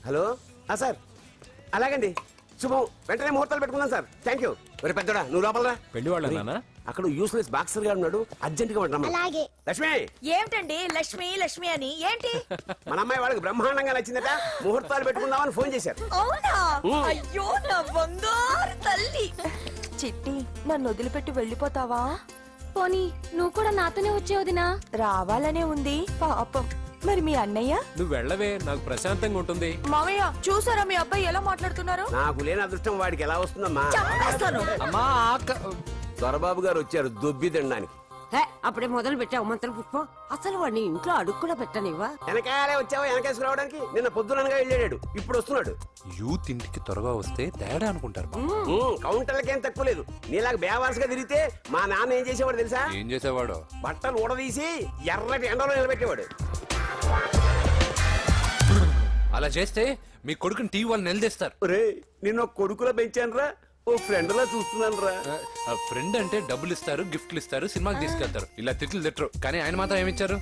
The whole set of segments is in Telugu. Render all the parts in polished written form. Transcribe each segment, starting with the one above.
హలో సార్ అలాగండి శుభం వెంటనే ముహూర్తాలు పెట్టుకుందాం సార్ థ్యాంక్ యూ మరి పెద్దడా నువ్వు లోపలరా పెళ్లి వాళ్ళ అక్కడ యూస్లెస్ బాక్సర్ గారు ఉన్నాడు అర్జెంట్ గా ఉంటాం అలాగే. లక్ష్మి ఏమిటండి లక్ష్మి లక్ష్మి అని ఏంటి? మన అమ్మాయి వాళ్ళకి బ్రహ్మాండంగా నచ్చిందట ముహూర్తాలు పెట్టుకుందామని ఫోన్ చేశారు. అవునా? అయ్యో నా బంగారు తల్లి. చిట్టి నన్ను వదిలిపెట్టి వెళ్ళిపోతావా? పోనీ నువ్వు కూడా నాతోనే వచ్చే వదినా. రావాలనే ఉంది పాపం. మరి మీ అన్నయ్య? నువ్వు వెళ్ళవే, నాకు ప్రశాంతంగా ఉంటుంది. మామయ్య చూసారా మీ అబ్బాయి ఎలా మాట్లాడుతున్నారు? నాకు లేని అదృష్టం వాడికి ఎలా వస్తుందమ్మా? చంపేస్తాను. అమ్మా దొరబాబు గారు వచ్చారు దొబ్బి తినడానికి. అప్పుడే మొదలు పెట్టావు మంత్ర పుష్పం. అసలు వాడిని ఇంట్లో అడుగు కూడా పెట్టనివ్వా? వెనకాలే వచ్చావా వెనకేసి రావడానికి? నిన్న పొద్దుననగా వెళ్ళాడు ఇప్పుడు వస్తున్నాడు. యూత్ ఇంటికి త్వరగా వస్తే తేడా అనుకుంటారు. కౌంటర్లకేం తక్కువ లేదు. నీలాగా బేవారసుగా తిరిగితే మా నాన్న ఏం చేసేవాడు తెలుసా? ఏం చేసేవాడు? బట్టలు ఊడదీసి ఎర్రటి ఎండలో నిలబెట్టేవాడు. అలా చేస్తే మీ కొడుకుని టీవీ వాళ్ళు నిలదీస్తారు. నిన్న కొడుకులో పెంచాను రా, ఓ ఫ్రెండ్ లా చూస్తున్నాను రా. ఫ్రెండ్ అంటే డబ్బులు ఇస్తారు, గిఫ్ట్లు ఇస్తారు, సినిమాకి తీసుకెళ్తారు. ఇలా తిట్లు తిట్టరు. కానీ ఆయన మాత్రం ఏమిచ్చారు?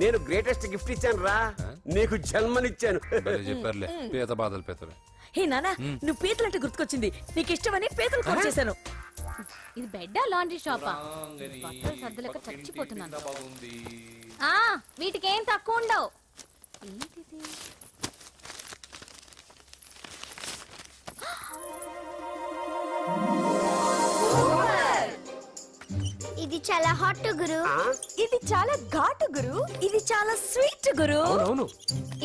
నేను గ్రేటెస్ట్ గిఫ్ట్ ఇచ్చాను రా, నీకు జన్మనిచ్చాను. చెప్పారులే పేద బాధలు పేదలు. హే నానా, నువ్వు పీతలంటే గుర్తుకొచ్చింది. నీకు ఇష్టమని పీతలు కాల్ చేశాను. ఇది బెడ్డా లాండ్రీ షాపా? బట్టలు సర్దలేక చచ్చిపోతున్నాను. వీటికి ఏం తక్కువ ఉండవు. ఏంటిది? ఇది చాలా హాట్ గురు. ఇది చాలా ఘాటు గురు. ఇది చాలా స్వీట్ గురు. అవును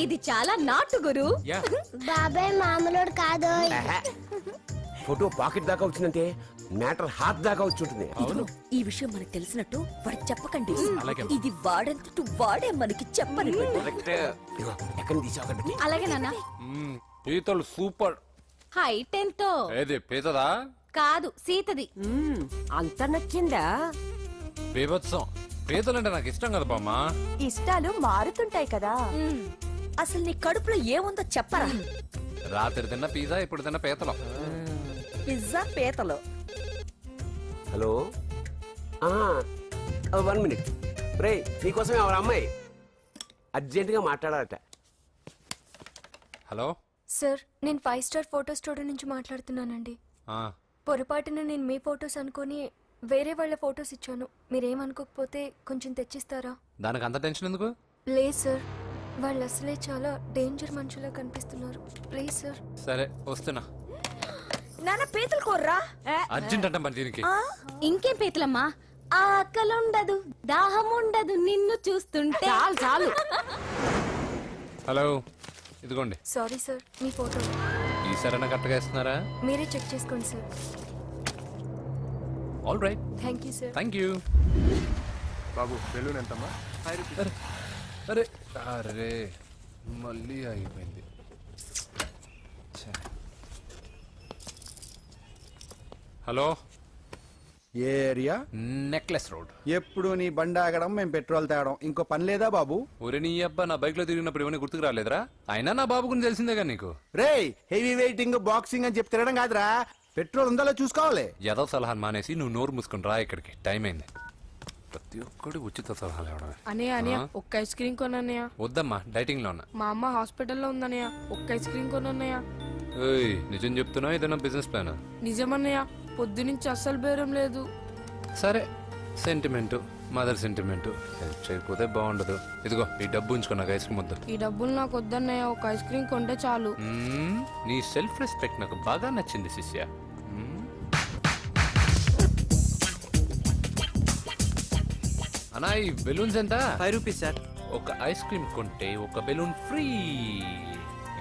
ఇది చాలా నాటు గురు. బాబాయ్ మామూలుడు కాదు. ఫోటో పాకెట్ దాకా వచ్చిందంటే మ్యాటర్ హాత్ దాకా వచ్చి ఉంటుంది. ఈ విషయం మనకు తెలిసినట్టు వాడికి చెప్పకండి. అలాగే. ఇది వాడంతటూ వాడే మనకి చెప్పని. ఎక్కడ తీసావు? అలాగే నాన్న. పీతలు సూపర్. హైట్ ఎంతో? ఏది పీతదా? కాదు సీతది. అంత నచ్చిందా? బీభత్సం. పీతలంటే నాకు ఇష్టం కదా బామ్మ. ఇష్టాలు మారుతుంటాయి కదా. అసలు నీ కడుపులో ఏముందో చెప్పరా? రాత్రి తిన్న పిజ్జా, ఇప్పుడు తిన్న పీతలు. పిజ్జా పీతలు. హలో 1 minute రే, నీకోసం ఎవరు అమ్మాయి అర్జెంట్ గా మాట్లాడాలట. హలో సార్, నేను 5 స్టార్ ఫోటో స్టూడియో నుంచి మాట్లాడుతున్నానండి. పొరపాటున నేను మీ ఫొటోస్ అనుకొని వేరే వాళ్ళ ఫొటోస్ ఇచ్చాను. మీరేమనుకోకపోతే కొంచెం తెచ్చిస్తారా? దానికి అంత టెన్షన్ ఎందుకు? లేదు సార్, వాళ్ళు అసలే చాలా డేంజర్ మనుషులా కనిపిస్తున్నారు. Please sir. సరే వస్తున్నా. నాన్న పీతలు కోర్రా. అర్జెంట్ అంట మరి దీనికి. ఇంకేం పీతలమ్మా? ఆకలి ఉండదు, దాహం ఉండదు నిన్ను చూస్తుంటే. చాలు చాలు. హలో ఇదిగోండి. సారీ సార్, మీ ఫోటో. ఈ సరైన కరెక్ట్గా ఇస్తున్నారా? మీరే చెక్ చేసుకోండి sir. All right. Thank you sir. Thank you. Babu balloon ఎంతమ్మా? అరే అరే మళ్ళీ అయిపోయింది. హలో, ఏ ఏరియా? Necklace road. ఎప్పుడు నీ బండి ఆగడం మేము పెట్రోల్ తేవడం, ఇంకో పని లేదా బాబు? ఒరే నీ అబ్బా, నా బైక్ లో తిరిగినప్పుడు ఇవన్నీ గుర్తుకు రాలేదురా? అయినా నా బాబు గురించి తెలిసిందేగా నీకు. రేయ్, హెవీ వెయిటింగ్ బాక్సింగ్ అని చెప్పి తిరగడం కాదురా, పెట్రోల్ ఉందో చూసుకోవాలి. ఏదో సలహాలు మానేసి నువ్వు నోరు మూసుకుని రా ఇక్కడికి. టైం అయింది. ప్రతి ఒక్కడు ఉచిత సలహాలు ఇవ్వడమే. అనయ్య ఒక్క ఐస్ క్రీమ్ కొనన్నయ్య. వద్దమ్మా, డైటింగ్ లో ఉన్నా. మా అమ్మ హాస్పిటల్లో ఉందన్నయ్య, ఒక్క ఐస్ క్రీమ్ కొనన్నయ్య. ఏయ్, నిజం చెప్తున్నావు? ఏదైనా బిజినెస్ ప్లాన్? నిజమన్నయ్య, పొద్దునుంచి అస్సలు బేరం లేదు. సరే, సెంటిమెంట్, మదర్ సెంటిమెంట్. హెల్ప్ చేయకపోతే బాగుండదు. ఇదిగో ఈ డబ్బు ఉంచుకో, నాకు ఐస్ క్రీమ్ వద్దు. ఈ డబ్బులు నాకు వద్దన్నయ్య, ఒక ఐస్ క్రీమ్ కొంటే చాలు. నీ సెల్ఫ్ రెస్పెక్ట్ నాకు బాగా నచ్చింది శిష్య. అన్నా ఈ బెలూన్స్ ఎంత? 5 రూపీస్ సార్. ఒక ఐస్ క్రీమ్ కొంటే ఒక బెలూన్ ఫ్రీ.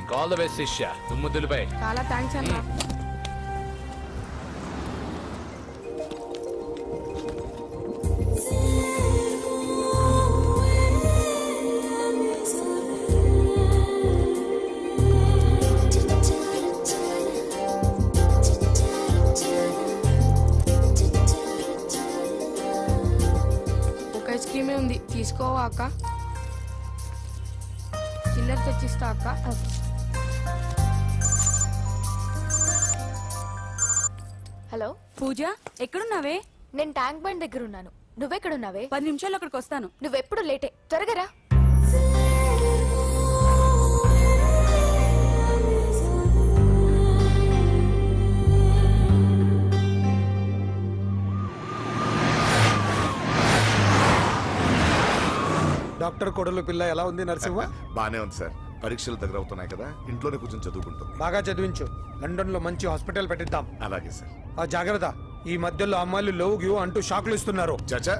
ఇంకా ఆల్ ద బెస్ట్ శిష్య. దుమ్ముద్దులపై. చాలా థ్యాంక్స్ అన్న. ఐస్ క్రీమే ఉంది, తీసుకోవా అక్క? చిల్లర తెచ్చిస్తా అక్క. హలో పూజ, ఎక్కడున్నావే? నేను ట్యాంక్ బండ్ దగ్గర ఉన్నాను. నువ్వెక్కడున్నావే? 10 నిమిషాలు అక్కడికి వస్తాను. నువ్వెప్పుడు లేటే, త్వరగా రా. డాక్టర్ కొడలు పిల్ల ఎలా ఉంది నరసింహ? బానే ఉంది సార్. పరీక్షలు దగ్గర అవుతున్నాయి కదా, ఇంట్లోనే కూర్చొని చదువుకుంటుంది. బాగా చదివించు. లండన్ లో మంచి హాస్పిటల్ పెట్టిద్దాం. అలాగే సార్. ఆ జాగ్రత్త, ఈ మధ్యలో అమ్మాయిలు లవ్ గివ్ అంటూ షాక్లు ఇస్తున్నారు. చచ్చా,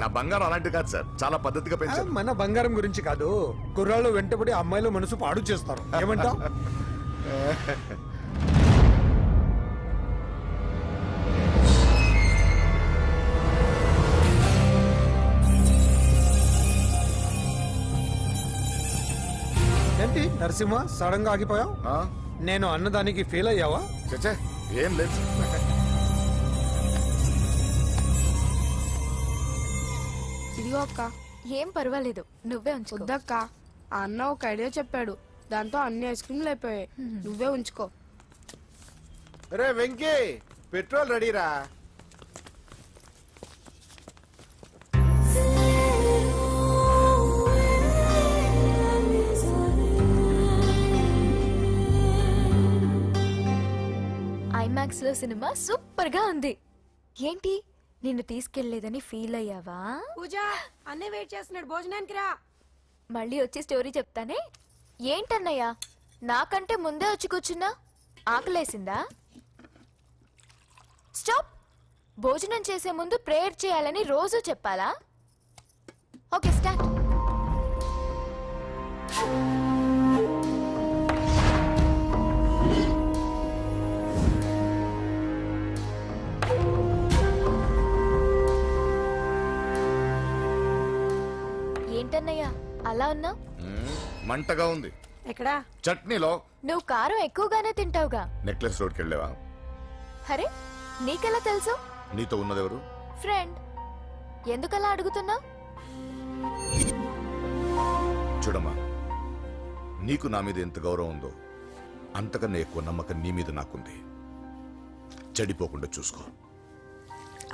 నా బంగారం అలాంటి కాదు సార్, చాలా పద్ధతిగా ఆ, పెంచాను. మన బంగారం గురించి కాదు, కుర్రాళ్ళు వెంటబడి అమ్మాయిలు మనసు పాడు చేస్తారు. ఏమంటావ్? ఏంటి నరసింహ సడన్ గా ఆగిపోయావు? ఆ? నేను అన్నదానికి ఫెయిల్ అయ్యావా? చచ్చా, ఏం లేదు సార్. ఇదిగో అక్క. ఏం పర్వాలేదు, నువ్వే ఉంచుకో. వద్దక్క, ఆ అన్న ఒక ఐడియా చెప్పాడు, దాంతో అన్ని ఐస్ క్రీమ్లు అయిపోయాయి. నువ్వే ఉంచుకో. రే వెంకీ, పెట్రోల్ రెడీరా? ఐమాక్స్ లో సినిమా సూపర్ గా ఉంది. ఏంటి నిన్ను తీసుకెళ్లేదని ఫీల్ అయ్యావా? పూజ అన్నే వెయిట్ చేస్తున్నాడు, భోజనానికి రా. మళ్ళీ వచ్చి స్టోరీ చెప్తానే. ఏంటన్నయ్యా, నాకంటే ముందే వచ్చి కూర్చున్నా? ఆకలేసిందా? స్టాప్. భోజనం చేసే ముందు ప్రేయర్ చేయాలని రోజు చెప్పాలా? Okay, start. ఏంటన్నయ్యా అలా ఉన్నావు? మంటగా ఉంది. ఎక్కడా? చట్నీలో. నువ్వు కారం ఎక్కువగానే తింటావుగా. నెక్లెస్ రోడ్కి వెళ్ళావా? అరే, నీకెలా తెలుసు? నీతో ఉన్నదెవరు? ఫ్రెండ్. ఎందుకలా అడుగుతున్నావు? చూడమ్మా, నీకు నా మీద ఎంత గౌరవం ఉందో అంతకన్నా ఎక్కువ నమ్మకం నీ మీద నాకుంది. చెడిపోకుండా చూసుకో.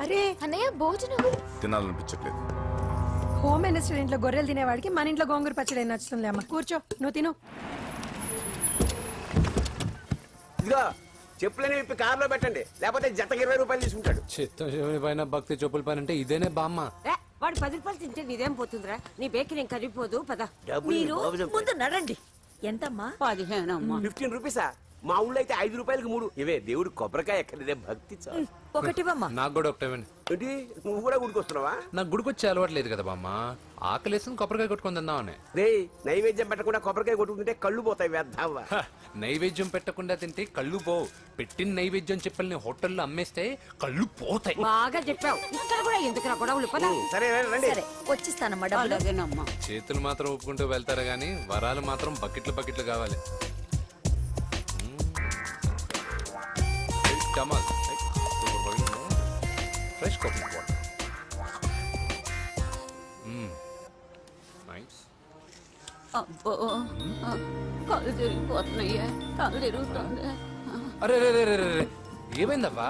అరే అన్నయ్య, భోజనం. తినాలనిపించట్లేదు. హోమ్ మినిస్టర్ ఇంట్లో గొర్రెలు తినేవాడికి మన ఇంట్లో గోంగూర పచ్చడి నచ్చుతుంది. అమ్మ కూర్చో, నువ్వు తిను. ఇదిగో చెప్పులని విప్పి కారులో పెట్టండి, లేకపోతే జతకి 20 రూపాయలు తీసుకుంటాడు. చిత్తం శివుని పైన భక్తి చెప్పుల పైన అంటే ఇదేనే బామ్మ. వాడు 10 రూపాయలు తింటే నీదేం పోతుందిరా? నీ బేకరీ ఏం కరిగిపోదు. పద. మీరు ముందు నడండి. ఎంతమ్మా? 15 అమ్మా. 15 రూపీసా? మా ఊళ్ళో అయితే 5 రూపాయలకి 3. ఇవే దేవుడు కొబ్బరికాయ ఎక్కడిదే భక్తి చాలు. ఒకటివమ్మా. నాకు కూడా ఒకటే ఇవ్వండి. ఏంటి, నువ్వు కూడా గుడికొస్తున్నావా? నాకు గుడికొచ్చే అలవాటు లేదు కదా బామ్మ. ఆకలేసుకుని కొబ్బరికాయ కొట్టుకొని తిందామని. రే, నైవేద్యం పెట్టకుండా కొబ్బరికాయ కొట్టుకుంటే కళ్ళు పోతాయి, వేద్దావా? హ, నైవేద్యం పెట్టకుండా తింటే కళ్ళు పోవు. పెట్టిన నైవేద్యం చెప్పల్ని హోటల్లో అమ్మేస్తే కళ్ళు పోతాయి. బాగా చెప్పావు. ఇక్కడ కూడా ఎందుకురా గొడవలు? పద. సరే రండి. సరే వచ్చిస్తానమ్మా డబ్బులు. అలాగేనమ్మా. చేతులు మాత్రం ఒప్పుకుంటూ వెళ్తారు గానీ వరాలు మాత్రం బకెట్లు బకెట్లు కావాలి. Fresh coconut water. నైస్. అబ్బో, కళ్ళు తిరిగిపోతున్నాయ్యా. కళ్ళు తిరుగుతుంది. అరే రే రే రే రే, ఏమైందవ్వా?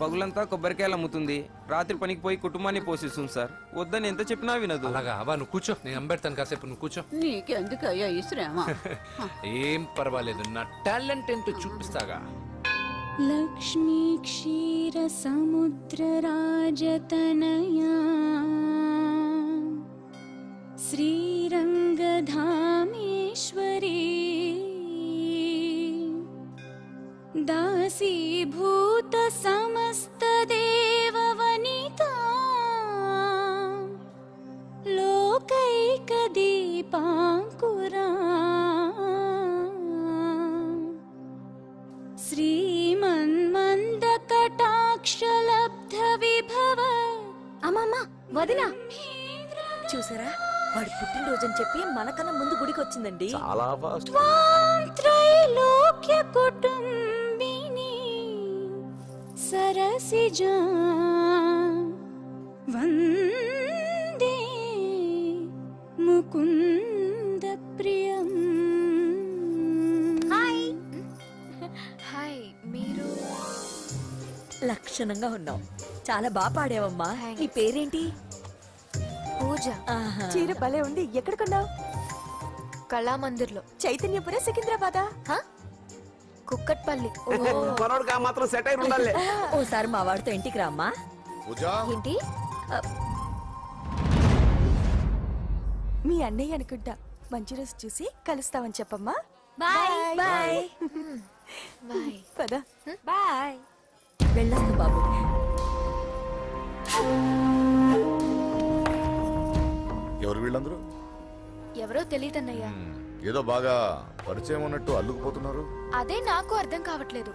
పగులంతా కొబ్బరికాయలు అమ్ముతుంది, రాత్రి పనికి పోయి కుటుంబాన్ని పోషిస్తుంది సార్. వద్దని ఎంత చెప్పినా వినదు. అలాగా అవ్వా, నువ్వు కూర్చో, నేను అంబెడతాను కాసేపు. నువ్వు కూర్చో. నీకెందుకయ్యా ఈ శ్రమ? ఏం పర్వాలేదు, నా టాలెంట్ ఏంటో చూపిస్తాగా. లక్ష్మీ క్షీర సముద్ర రాజతనయా శ్రీరంగధామేశ్వరీ దాసీభూత సమస్త దేవవనితా లోకైక దీపాంకురా శ్రీమన్మంద కటాక్షలబ్ధ విభవ. అమ్మమ్మ, వదినా. చూసారా, వాడు పుట్టినరోజని చెప్పి మనకన్నా ముందు గుడికి వచ్చిందండి. చాలా ఫాస్ట్. త్వాం త్రైలోక్య కుటుంబిని సరసిజా వందే ముకుంద ప్రియం. హాయ్. హాయ్, మీరు? లక్షణంగా ఉన్నావు, చాలా బాగా పాడావమ్మా. Thanks. నీ పేరేంటి? పూజ. చీర భలే ఉంది. ఎక్కడ కొన్నావు? కళామందిర్లో. చైతన్యపుర, సికింద్రాబాదా? హ? కుక్కట్పల్లి. కొనోడుగా మాత్రం సెటైర్ ఉండాలి. ఓసారి మా వాడితో ఇంటికి రామ్మా. పూజ, ఏంటి? మీ అన్నయ్య అనుకుంటా. మంచి రోజు చూసి కలుస్తామని చెప్పమ్మా. Bye bye bye. పద. బాయ్. వెళ్ళొస్తా బాబు. ఎవరు వీళ్ళందరూ? ఎవరో తెలియదన్నయ్య. ఏదో బాగా పరిచయం ఉన్నట్టు అల్లుకుపోతున్నారు. అదే నాకు అర్థం కావట్లేదు.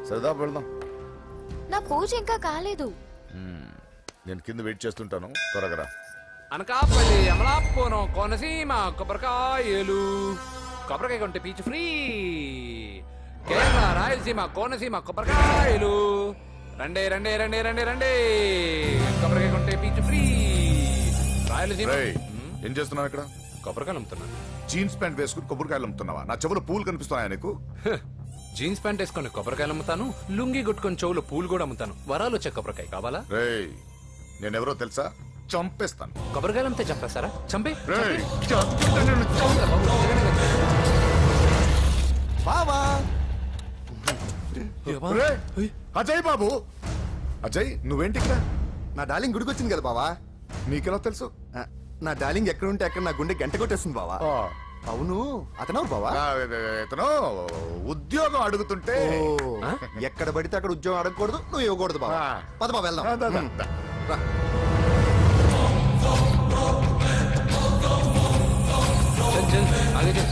సరదా వెళ్దాం. నా పూజ ఇంకా కాలేదు. నేను కింద వెయిట్ చేస్తుంటాను, త్వరగా రా. అనకాపల్లి అమలాపురం కోనసీమ కొబ్బరికాయలు కొబ్బరికాయ కొంటే పీచు ఫ్రీ. కేరళ రాయలసీమ కోనసీమ కొబ్బరికాయలు రండే రండే రండే రండే రండే కొబ్బరికాయ కొంటే పీచు ఫ్రీ. రాయలసీమ రేయ్, ఏం చేస్తున్నావు ఇక్కడ? కొబ్బరికాయలు అమ్ముతున్నాను. జీన్స్ ప్యాంట్ వేసుకుని కొబ్బరికాయలు అమ్ముతున్నావా? నా చెవులు పూలు కనిపిస్తున్నాయా నీకు? జీన్స్ ప్యాంట్ వేసుకొని కొబ్బరికాయలు అమ్ముతాను, లుంగి కొట్టుకొని చెవులు పూలు కూడా అమ్ముతాను. వరాలు వచ్చే కొబ్బరికాయ కావాలా? రేయ్, నేనెవరో తెలుసా? చంపేస్తాను. కొబ్బరికాయలు అమ్మితే చంపేస్తారా? చంపే రేయ్, చంపుతా నిన్ను, చంపుతా. బావా రేయ్, అజయ్ బాబు. అజయ్, నువ్వేంటి ఇక్కడ? నా డార్లింగ్ గుడికి వచ్చింది కదా బావా. నీకెలా తెలుసు? నా డార్లింగ్ ఎక్కడ ఉంటే అక్కడ నా గుండె గంట కొట్టేస్తుంది బావా. ఆ, అవును, అతను బావా. ఇతను ఉద్యోగం అడుగుతుంటే ఎక్కడ పడితే అక్కడ ఉద్యోగం అడగకూడదు, నువ్వు ఇవ్వకూడదు బావా. ఆ. పద బావ వెళ్దాం. దా, దా, దా, దా. రా. చల్ చల్ ఆగే చల్.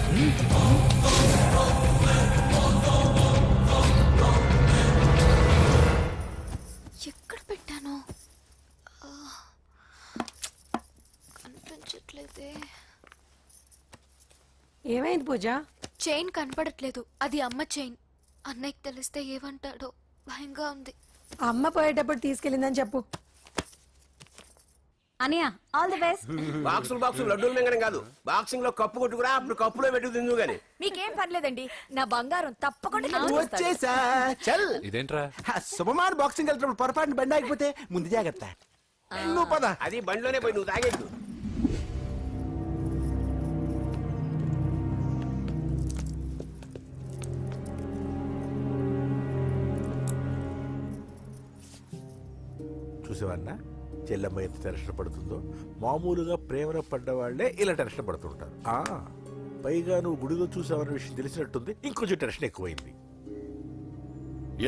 ఎక్కడ పెట్టాను? కనిపించట్లేదే. ఏమైంది పూజ? చైన్ కనపడట్లేదు. అది అమ్మ చైన్. అన్నయ్యకి తెలిస్తే ఏమంటాడో భయంగా ఉంది. అమ్మ పోయేటప్పుడు తీసుకెళ్ళిందని చెప్పు. అనియా ఆల్ ది బెస్ట్. బాక్సులు లడ్డూలు మింగడం కాదు, బాక్సింగ్ లో కప్పు కొట్టుకురా, అప్పుడు కప్పులో పెట్టు తిందు గాని. మీకేం పర్లేదండి, నా బంగారం తప్పకుండా వచ్చేసా. చల్. ఇదేంట్రా? శుభమాన్ బాక్సింగ్ వెళ్తున్నప్పుడు పొరపాటున బండి ఆగిపోతే ముందు జాగ్రత్త. నువ్వు పద. అది బండిలోనే పోయి నువ్వు తాగేద్దు. చూసేవన్నా చెల్లమ్మ ఎంత టెన్షన్ పడుతుందో. మామూలుగా ప్రేమలో పడ్డ వాళ్ళే ఇలా టెన్షన్ పడుతుంటారు. పైగా నువ్వు గుడిలో చూసావన్న విషయం తెలిసినట్టుంది, ఇంకొంచెం టెన్షన్ ఎక్కువైంది.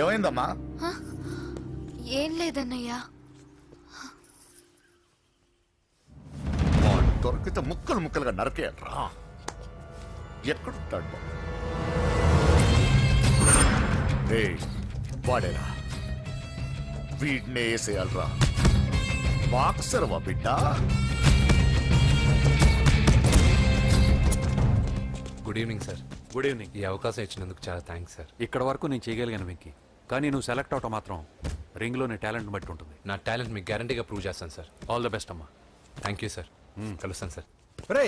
ఏమైందమ్మా? ఏం లేదన్నయ్య. వాడు దొరికితే ముక్కలు ముక్కలుగా నరకేయండ్రా. ఎక్కడుంటాడు బాబు? రేయ్, వాడేరా, వీడినే వేసేయాలరా. బాక్సర్వా బిడ్డ? Good evening sir. Good evening. ఈ అవకాశం ఇచ్చినందుకు చాలా థ్యాంక్స్ సార్. ఇక్కడ వరకు నేను చేయగలిగాను వెంకీ, కానీ నువ్వు సెలెక్ట్ అవటం మాత్రం రింగ్లోని టాలెంట్ బట్టి ఉంటుంది. నా టాలెంట్ మీకు గ్యారంటీగా ప్రూవ్ చేస్తాను సార్. ఆల్ ద బెస్ట్ అమ్మా. Thank you sir. కలుస్తాను సార్. రే,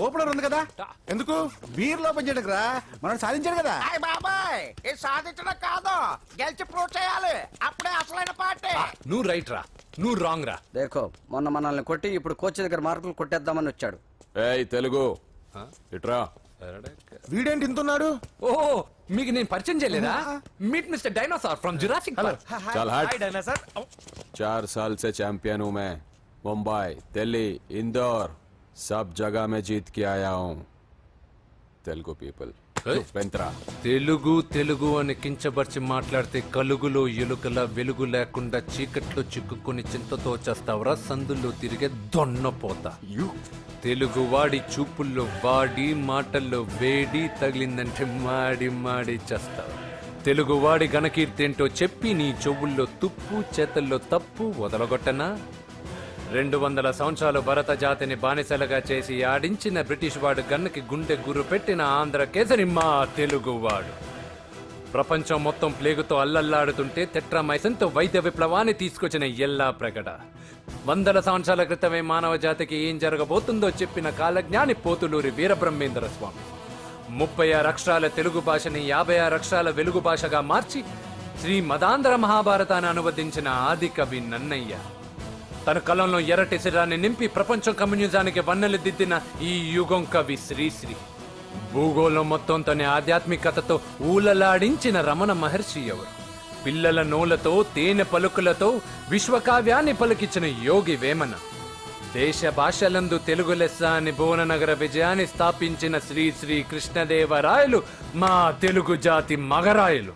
ఓపెనర్ ఉంది కదా, ఎందుకు బీర్ లోపం చేయడానికి రా. మనం సాధించాడు కదా. బాబాయ్, ఇది సాధించడం కాదు, గెలిచి ప్రూవ్ చేయాలి. అప్పుడే అసలైన పార్టీ. నువ్వు రైట్ రా, నువ్వు రాంగ్ రా. దేఖో, మొన్న మనల్ని కొట్టి ఇప్పుడు కోచ్ దగ్గర మార్కులు కొట్టేద్దామని వచ్చాడు. ఏయ్ తెలుగు ఇట్రా. వీడేంటి ఇంతున్నాడు? ఓ, మీకు నేను పరిచయం చేయలేదా? Meet mister dinosaur from Jurassic park. చల్ హట్. 4 साल से चैंपियन हूं मैं. मुंबई, दिल्ली, इंदौर, सब जगह में जीत के आया हूं. तेलुगु पीपल వెంట్రా. తెలుగు తెలుగు అని కించబర్చి మాట్లాడితే కలుగులో ఎలుకల వెలుగు లేకుండా చీకట్లో చిక్కుకుని చింతతో చేస్తావరా? సందుల్లో తిరిగే దొన్నపోతా. తెలుగు వాడి చూపుల్లో వాడి మాటల్లో వేడి తగిలిందంటే మాడి మాడి చేస్తావు. తెలుగు వాడి ఘనకీర్తి ఏంటో చెప్పి నీ చెవుల్లో తుప్పు చేతల్లో తప్పు వదలగొట్టనా? 200 సంవత్సరాలు భరత జాతిని బానిసలుగా చేసి ఆడించిన బ్రిటిష్ వాడు గన్నకి గుండె గుర్రు పెట్టిన ఆంధ్ర కేసరి మా తెలుగువాడు. ప్రపంచం మొత్తం ప్లేగుతో అల్లల్లాడుతుంటే టెట్రామైసిన్తో వైద్య విప్లవాన్ని తీసుకొచ్చిన ఎల్లా ప్రగడ. 100 సంవత్సరాల క్రితమే మానవ జాతికి ఏం జరగబోతుందో చెప్పిన కాలజ్ఞాని పోతులూరి వీరబ్రహ్మేంద్ర స్వామి. 36 అక్షరాల తెలుగు భాషని 56 అక్షరాల వెలుగు భాషగా మార్చి శ్రీ మదాంధ్ర మహాభారతాన్ని అనువదించిన ఆది కవి నన్నయ్య. తన కలంలో ఎర్రటి శిరాన్ని నింపి ప్రపంచం కమ్యూనిజానికి వన్నెలు దిద్దిన ఈ యుగం కవి శ్రీశ్రీ. భూగోళం మొత్తం తన ఆధ్యాత్మికతతో ఊలలాడించిన రమణ మహర్షి ఎవరు? పిల్లల నోలతో తేనె పలుకులతో విశ్వకావ్యాన్ని పలికించిన యోగి వేమన. దేశ భాషలందు తెలుగు లెస్స అని భువననగర విజయాన్ని స్థాపించిన శ్రీ శ్రీ కృష్ణదేవరాయలు మా తెలుగు జాతి మగరాయలు.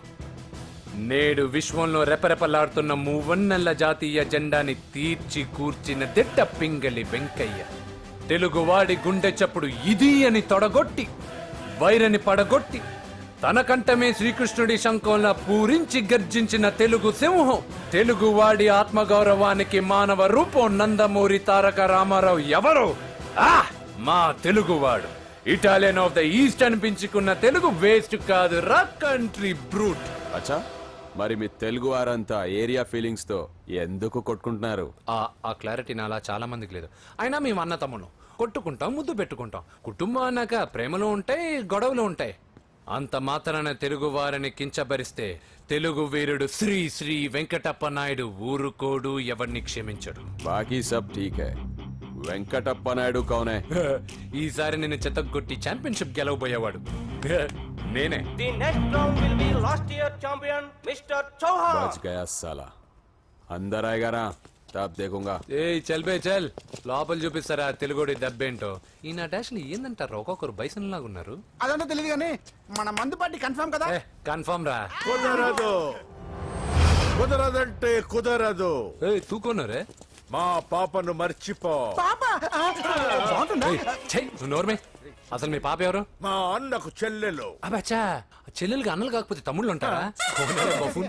నేడు విశ్వంలో రెపరెపలాడుతున్న మూవన్నెల జాతీయ జెండాని తీర్చి కూర్చిన దిట్ట పింగళి వెంకయ్య. తెలుగువాడి గుండె చప్పుడు ఇది అని తొడగొట్టి వైరని పడగొట్టి తన కంఠమే శ్రీకృష్ణుడి శంఖంలా పూరించి గర్జించిన తెలుగు సింహం. తెలుగువాడి ఆత్మగౌరవానికి మానవ రూపం నందమూరి తారక రామారావు ఎవరో మా తెలుగువాడు. ఇటాలియన్ ఆఫ్ ద ఈస్ట్ అనిపించుకున్న తెలుగు వేస్ట్ కాదు రా కంట్రీ బ్రూట్. అచ్చా మరి మీ తెలుగు వారంతా ఏరియా ఫీలింగ్స్ తో ఎందుకు కొట్టుకుంటున్నారు? ఆ క్లారిటీ నాలా చాలా మందికి లేదు. అయినా మేము అన్న తమ్మును కొట్టుకుంటాం, ముద్దు పెట్టుకుంటాం. కుటుంబం అన్నాక ప్రేమలు ఉంటాయి, గొడవలు ఉంటాయి. అంత మాత్రాన తెలుగు వారిని కించబరిస్తే తెలుగు వీరుడు శ్రీ శ్రీ వెంకటప్ప నాయుడు ఊరుకోడు, ఎవరిని క్షమించడు. బాకీ సబ్ ఠీక్ హై. వెంకటప్ప నాయుడు కౌనే? ఈసారి నేను చెత్తగొట్టి ఛాంపియన్షిప్ గెలవబోయేవాడు నేనే. बच गया साला. अंदर आएगा ना तब देखूंगा. ఏ చల్ బే చల్, లోపల చూపిస్తారా తెలుగుడి దెబ్బేంటో. ఈ నా డాష్ ఏందంటారు, ఒక్కొక్కరు బైసన్ లాగా ఉన్నారు. అదంతా తెలియదు కానీ మన మందు పార్టీ కన్ఫర్మ్ కదా? కన్ఫర్మ్ రా. కుదరదు, కుదరదంటే కుదరదు. తూకోనరే మా పాపను మర్చిపో. పాప బాగుంటుందా? నువ్వు నోర్మే. అసలు మీ పాప ఎవరు? మా అన్నకు చెల్లెలు. అబ్బచ్చా, చెల్లెలుగా అన్నలు కాకపోతే తమ్ముళ్ళు ఉంటారా?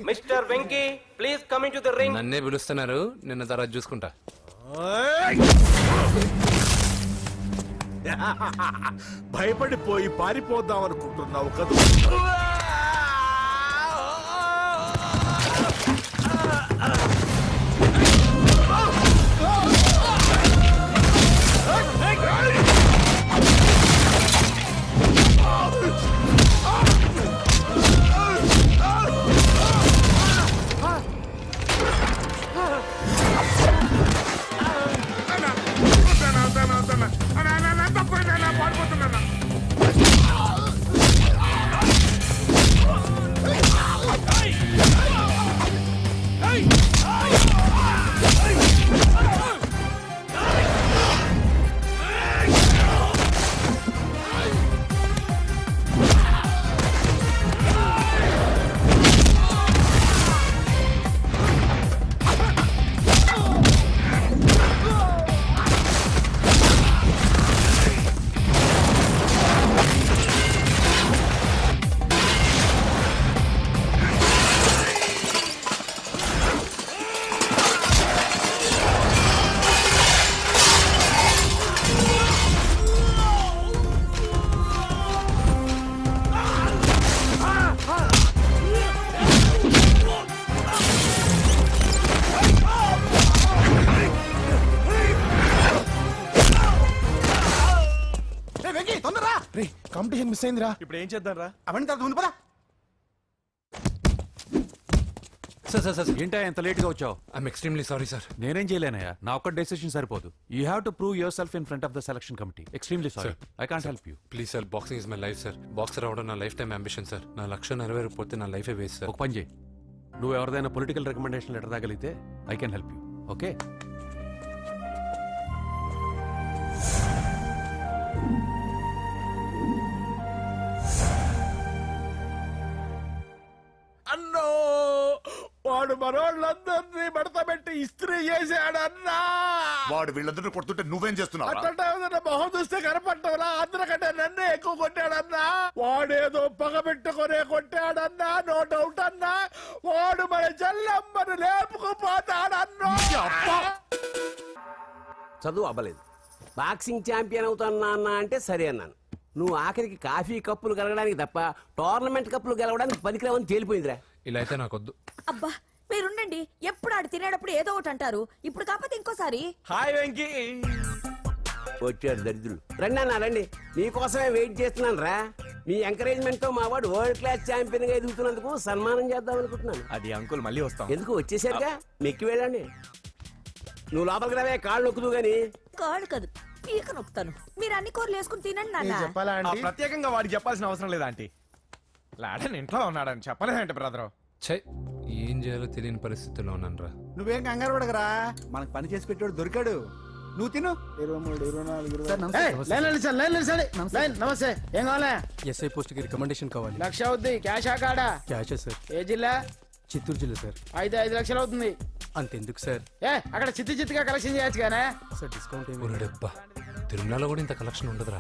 Mister Venky please come in to the ring. నన్నే పిలుస్తున్నారు, నిన్న తర్వాత చూసుకుంటా. భయపడిపోయి పారిపోదాం అనుకుంటున్నావు కదా? కాంపిటీషన్ మిస్ అయిందిరా. ఇప్పుడు ఏం చేద్దాం రా? అవన్నీ తర్వాత ముందు పదా. సార్ ఏంటా ఎంత లేట్ గా వచ్చావు? I'm extremely sorry sir. నేనేం చేయలేనయ్యా, నా ఒక్క డెసిషన్ సరిపోదు. You have to prove your self in front of the selection committee. Extremely sorry, I can't help you. Please sir, boxing is my life sir. Boxer అవడం నా లైఫ్ టైం అంబిషన్ సార్. నా లక్ష్యం నెరవేరకపోతే నా లైఫే వేస్ట్ సార్. ఒక పని చేయి, నువ్వు ఎవరిదైనా పొలిటికల్ రికమెండేషన్ లెటర్ తాగలిగితే I can help you. Okay? అన్నో, వాడు మనోళ్ళందరినీ మడత పెట్టి ఇస్త్రీ చేశాడన్నా. వాడు వీళ్ళందరూ కొడుతుంటే నువ్వేం చేస్తున్నావు? అట్లా మొహం చూస్తే కనపడ్డవరా? అందరికంటే నన్నే ఎక్కువ కొట్టాడన్నా. వాడేదో పగ పెట్టుకునే కొట్టాడన్నా, నో డౌట్ అన్నా. వాడు మన జల్లమ్మను లేపుకుపోతాడన్నా. చదువు అవ్వలేదు, బాక్సింగ్ ఛాంపియన్ అవుతానా అన్న అంటే సరే అన్నాను. నువ్వు ఆఖరికి కాఫీ కప్పులు గెలవడానికి తప్ప టోర్నమెంట్ కప్పులు గెలవడానికి పనికిరావని తేలిపోయిందిరా. ఇలా అయితే నాకొద్దు. అబ్బా మీరుండండి, ఎప్పుడు ఆడు తినేటప్పుడు ఏదో ఒకటి అంటారు. ఇప్పుడు కాకపోతే ఇంకోసారి. హాయ్ వెంకీ. వచ్చాడు దరిద్రులు. రండి అన్న రండి, మీకోసమే వెయిట్ చేస్తున్నాను రా. మీ ఎంకరేజ్మెంట్ తో మా వాడు వరల్డ్ క్లాస్ ఛాంపియన్ గా ఎదుగుతున్నందుకు సన్మానం చేద్దాం అనుకుంటున్నాను. అది అంకుల్ మళ్ళీ వస్తాం. ఎందుకు వచ్చేసరిగా మెక్కి వెళ్ళండి. నువ్వు లోపలికి రావే, కాళ్ళు నొక్కుదు గాని. కాళ్ళు కాదు, పీక నొక్కుతాను. మీరు అన్ని కూరలు వేసుకుని తినండి నాన్న. చెప్పాలా ఆంటీ? ప్రత్యేకంగా వాడికి చెప్పాల్సిన అవసరం లేదా ఆంటీ? లాడన్ ఇంట్లో ఉన్నాడని చెప్పలేదంటే బ్రదర్. ఛై, ఏం చేయాలో తెలియని పరిస్థితిలో ఉన్నాను రా. నువ్వేం కంగారు పడకరా, మనకు పని చేసి పెట్టాడు దొరికాడు. నువ్వు తిను 23, 24, సార్, నమస్తే. లైన్ నిలిచండి, లైన్ నిలిచండి. లైన్, నమస్తే. ఏం కావాలా? ఎస్ఐ పోస్ట్ కి రికమెండేషన్ కావాలి. 1,00,000 అవుద్ది. క్యాషా కాడా? Cash sir. ఏ జిల్లా? చిత్తూరు జిల్లా సార్. అయితే 5 లక్షలు అవుతుంది. అంతెందుకు సార్? అక్కడ చిత్తుగా కలెక్షన్ చేయొచ్చు కానీ. సార్ డిస్కౌంట్ ఏమి? ఒరేడబ్బా, తిరుమలలో కూడా ఇంత కలెక్షన్ ఉండదురా.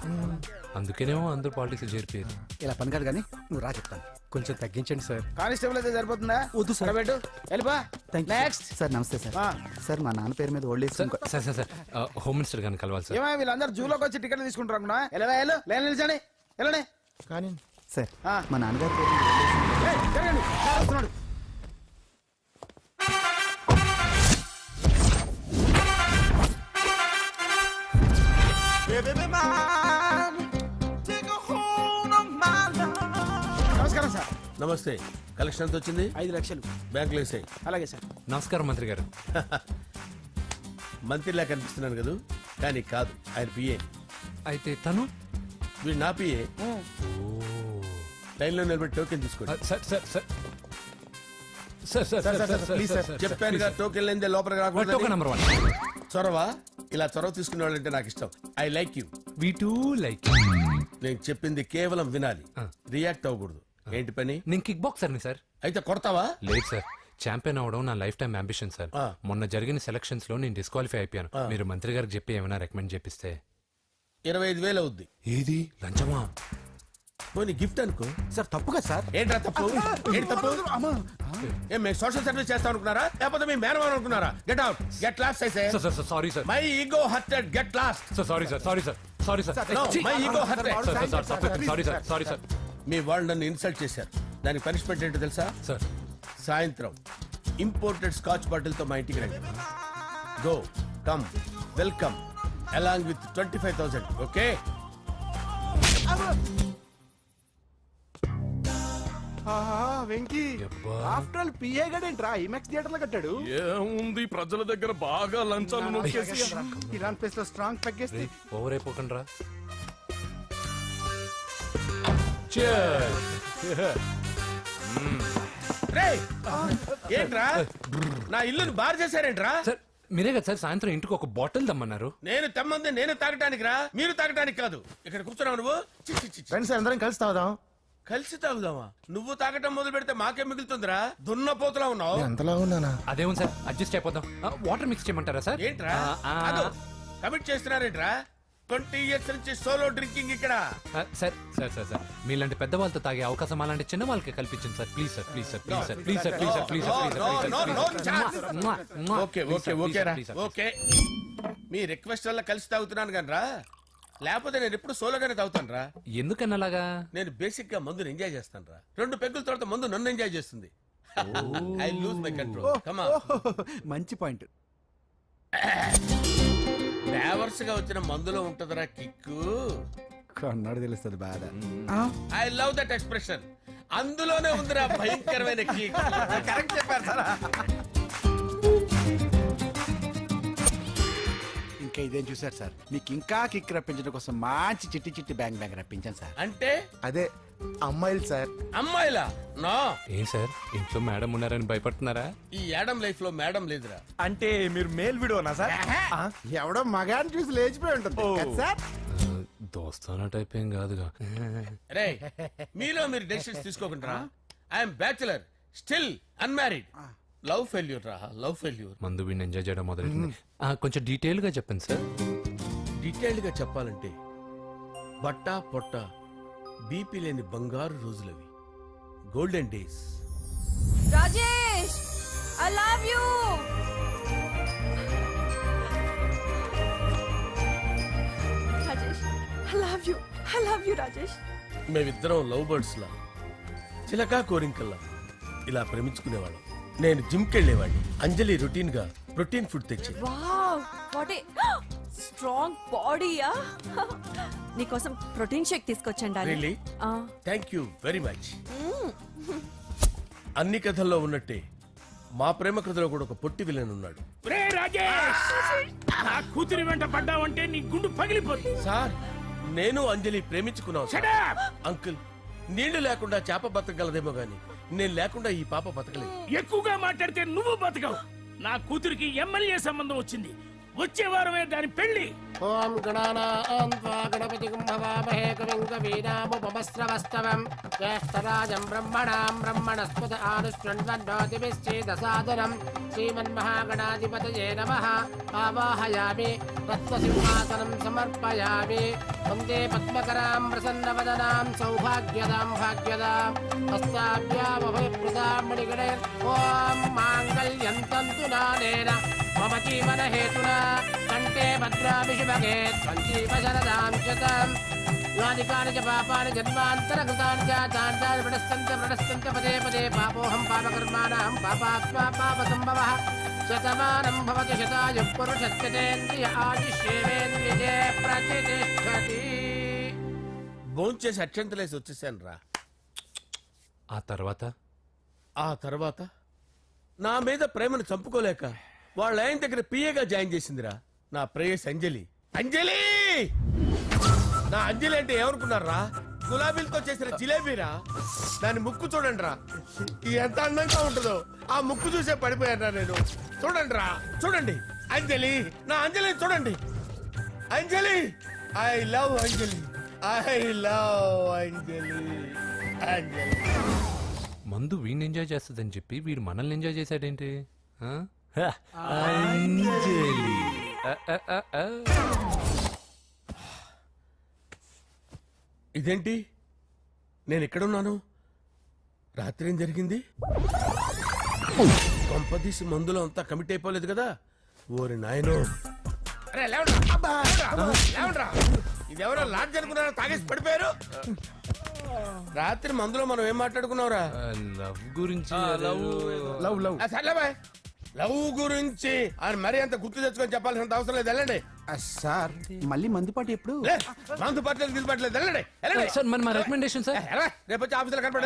అందుకేనేమో అందరూ పాలిటిక్స్ చేరిపోయారు. ఇలా పని కాదు కానీ నువ్వు రా చెప్తాను. కొంచెం తగ్గించండి సార్. కానిస్టేబుల్ అయితే సరిపోతుందా? వద్దు సార్. పెట్టు, వెళ్ళిపా. నెక్స్ట్. సార్ నమస్తే సార్. సార్ మా నాన్న పేరు మీద old age sir sir sir sir, home minister గారిని కలవాలి సార్. ఏమో వీళ్ళందరూ జూలోకి వచ్చి టికెట్ తీసుకుంటారు అనుకున్నా. వెళ్ళు, లైన్ నిలిచండి, వెళ్ళండి. కానీ సార్ ఆ. మా నాన్నగారి పేరు మీద old age ఏయ్, జరగండి. సార్ వస్తున్నాడు. నమస్కారం సార్. నమస్తే. కలెక్షన్ ఎంత వచ్చింది? 5 లక్షలు. బ్యాంకులో వేసాయి. అలాగే సార్. నమస్కారం మంత్రి గారు. మంత్రిలా కనిపిస్తున్నాను కదా, కానీ కాదు, ఆయన పిఏ. అయితే తను వీడు నా పిఏ. లైన్లో నిలబెట్టి టోకెన్ తీసుకోండి. Sir sir sir sir sir sir sir please sir, చెప్పాను కదా, టోకెన్ లేనిదే లోపలికి టోకెన్ రాకూడదు. నెంబర్ 1. చొరవ, ఇలా చొరవ తీసుకునే వాళ్ళంటే నాకు ఇష్టం. I like you. We two like. నేను చెప్పింది కేవలం వినాలి, ఆ. రియాక్ట్ అవ్వకూడదు. ఏంటి పని? నేను కిక్ బాక్సర్ని సార్. అయితే కొడతావా? లేదు సార్, ఛాంపియన్ అవడం నా లైఫ్ టైం అంబిషన్ సార్. ఆ. మొన్న జరిగిన సెలక్షన్స్ లో నేను డిస్క్వాలిఫై అయిపోయాను. మీరు మంత్రి గారికి చెప్పి ఏమైనా రికమెండ్ చేపిస్తే. 25,000 అవుద్ది. ఏది లంచమా? పోనీ గిఫ్ట్ అనుకో. సార్ తప్పుగా సార్. ఏంట్రా తప్పు? ఏంటి తప్పు? ఏం మేము సోషల్ సర్వీస్ చేస్తాం అనుకున్నారా, లేకపోతే మీ మేనమాన్ అనుకున్నారా? Get out, get lost. అయితే sir sir sir sorry sir. My ego hurted, get lost. Sir sorry sir, sorry sir, sorry sir. No, my ego hurt. Sorry sir, sorry sir. మీ వాళ్ళు నన్ను ఇన్సల్ట్ చేశారు. దానికి పనిష్మెంట్ ఏంటో తెలుసా? సార్ సాయంత్రం ఇంపోర్టెడ్ స్కాచ్ బాటిల్ తో మా ఇంటికి రండి. Go, come, welcome along with 25,000. Okay? Venky యబ్బా. ఆఫ్టర్ ఆల్ పిఏ గడేంట్రా ఇమెక్స్ థియేటర్ లో కట్టాడు. ఏముంది ప్రజల దగ్గర బాగా లంచాలు నొక్కేసి ఇరాన్ ప్లేస్ లో స్ట్రాంగ్ తగ్గేస్తే ఓవర్ అయిపోకండి రా. రేయ్, ఏంట్రా నా ఇల్లుని బార్ చేశారేంట్రా? సార్ మీరే కదా సార్ సాయంత్రం ఇంటికి ఒక బాటిల్ దమ్మన్నారు. నేను తెమ్మంది నేను తాగటానికి రా, మీరు తాగటానికి కాదు. ఇక్కడ కూర్చున్నావు నువ్వు. చి, చి, చి, చి. ఫ్రెండ్స్ అందరం కలిసి తాగుదాం. కలిసి తాగుదామా? నువ్వు తాగటం మొదలు పెడితే మాకేం మిగులుతుందిరా? దున్నపోతులా ఉన్నావు. ఎంతలా ఉన్నానా? అదేమో సార్, అడ్జస్ట్ అయిపోదాం. వాటర్ మిక్స్ చేయమంటారా సార్? ఏంట్రా కమిట్ చేస్తున్నారేంట్రా? 20 years నుంచి సోలో డ్రింకింగ్ ఇక్కడ. సార్ సార్ సార్ సార్ మీలాంటి పెద్ద వాళ్ళతో తాగే అవకాశం అలాంటి చిన్న వాళ్ళకి కల్పించండి sir. Please sir, please sir, please sir, please sir, please sir, please sir, please sir. Okay okay okay రా, ఓకే. మీ రిక్వెస్ట్ వల్ల కలిసి తాగుతున్నాను కానీ రా, లేకపోతే నేను ఎప్పుడు సోలోగానే తాగుతాను రా. ఎందుకన్నా అలాగా? నేను బేసిక్ గా మందుని ఎంజాయ్ చేస్తాను రా. 2 పెగ్గుల తర్వాత మందు నన్ను ఎంజాయ్ చేస్తుంది. I lose my control. Come on. మంచి పాయింట్. ఫ్లేవర్స్ గా వచ్చిన మందులో ఉంటదరా కిక్కు. కన్నాడు తెలుస్తుంది బాధ. I love that expression. అందులోనే ఉందిరా భయంకరమైన కిక్. కరెక్ట్ చెప్పారు సార్. ఇంకా ఇదేం చూసారు సార్, మీకు ఇంకా కిక్ రప్పించడం కోసం మంచి చిట్టి చిట్టి బ్యాంగ్ బ్యాంగ్ రప్పించాను సార్. అంటే అదే అమ్మాయిలు సార్. అమ్మాయిలా? నా ఏం సార్ ఇంట్లో మేడం ఉన్నారని భయపడుతున్నారా? ఈ యాడమ్ లైఫ్ లో మేడం లేదురా. అంటే మీరు మేల్ వీడియోనా సార్? ఎవడో మగాన్ని చూసి లేచిపోయి ఉంటుంది కదా సార్. దోస్తానా టైప్ ఏం కాదుగా. రే, మీలో మీరు డెసిషన్స్ తీసుకోకుండా. I'm bachelor, still unmarried. Love failure రా, లవ్ ఫెయిల్యూర్. మందు వీడిని ఎంజాయ్ చేయడం మొదలైంది. కొంచెం డీటెయిల్ గా చెప్పండి సార్. డీటెయిల్డ్ గా చెప్పాలంటే బట్టా పొట్ట బీపీ లేని బంగారు రోజులవి, golden days. Rajesh, I love you. Rajesh, I love you, I love you Rajesh. మేమిద్దరం లవ్ బర్డ్స్ లా, చిలకా కోరింకల్లా ఇలా ప్రేమించుకునేవాళ్ళం. నేను జిమ్ కెళ్ళేవాడిని. అంజలి రొటీన్ గా ప్రోటీన్ ఫుడ్ తెచ్చి. వావ్, వాట్ ఏ స్ట్రాంగ్ బాడీయా. నీకోసం ప్రోటీన్ షేక్ తీసుకొచ్చండి. Really? Thank you very much. అన్ని కథల్లో ఉన్నట్టే మా ప్రేమ కథలో కూడా ఒక పొట్టి విలన్ ఉన్నాడు. కూతురి వెంట పడ్డావంటే నీ గుండు పగిలిపోతుంది. సార్, నేను అంజలి ప్రేమించుకున్నావు సార్. అంకుల్, నీళ్లు లేకుండా చేప బతకగలదేమో గాని నేను లేకుండా ఈ పాప బతకలేదు. ఎక్కువగా మాట్లాడితే నువ్వు బతకవు. నా కూతురికి ఎమ్మెల్యే సంబంధం వచ్చింది. వచ్చే వారమే దాని పెళ్లి. ఓం గణానాం త్వా గణపతిం భవామహే కవిం కవీనాముపమస్రవస్తవం జ్యేష్ఠరాజం బ్రహ్మణాం బ్రహ్మణస్పద ఆనుష్ణ్వన్నోతిభిశ్చేదసాదనం శ్రీమన్మహాగణాధిపతయే నమః. ఆవాహయామి తత్వసింహాసనం సమర్పయామి. వందే పద్మకరాం ప్రసన్నవదనాం సౌభాగ్యదాం భాగ్యదాం హస్తాభ్యామభయప్రదాం మణిగణైర్. ఓం మాంగళ్యం తంతునానేన మమ జీవన హేతునా కంటే భద్రాభిషుభగే సంజీవ శరదాం శతం. యాని కాని చ పాపాని జన్మాంతరకృతాని చాతాని ప్రణశ్యంత పదే పదే పాపోహం పాపకర్మాణం పాపాత్మా పాపసంభవః. శతమానం భవతి శతాయుః పురుషస్యతేంద్రియ ఆదిశ్యేవేంద్రియే ప్రతిష్టతి. భోంచేసి అక్షంతలేసి వచ్చేసాను రా. ఆ తర్వాత నా మీద ప్రేమను చంపుకోలేక వాళ్ళ ఆయన దగ్గర పిఏగా జాయిన్ చేసిందిరా నా ప్రేయస్ అంజలి. అంజలి నా అంజలి అంటే ఏమనుకున్నారా? గులాబీలతో చేసిన జిలేబీరా. దాని ముక్కు చూడండి రా, ఎంత అందంగా ఉంటుందో. ఆ ముక్కు చూసే పడిపోయారా నేను. చూడండి రా, చూడండి అంజలి, నా అంజలి చూడండి. Anjali, I love Anjali, I love Anjali. Anjali మందు వీడిని ఎంజాయ్ చేస్తుందని చెప్పి వీడు మనల్ని ఎంజాయ్ చేశాడేంటి? ఆ? అంజలి. ఇదేంటి, నేను ఎక్కడున్నాను? రాత్రి ఏం జరిగింది? కొంపదీసి మందులో అంతా కమిట్ అయిపోలేదు కదా? ఓరి నాయనో. అరే లేవండ్రా. అబ్బా, లేవండ్రా. ఇదెవరో లాడ్జ్ అనుకున్నారా? తాగేసి పడిపోయారు. రాత్రి మందులో మనం ఏం మాట్లాడుకున్నావురా? లవ్ గురించి. సర్లే బాయ్, లవ్ గురించి అని మరీ అంత గుర్తు తెచ్చుకొని చెప్పాల్సినంత అవసరం లేదు. వెళ్ళండి సార్ మళ్ళీ మందుపాటి ఎప్పుడు? మందు పట్టలేదు గిల్లు పట్టలేదు. వెళ్ళండి వెళ్ళండి. సార్ మన రికమెండేషన్ సార్. రేపు వచ్చి ఆఫీసులో కనపడి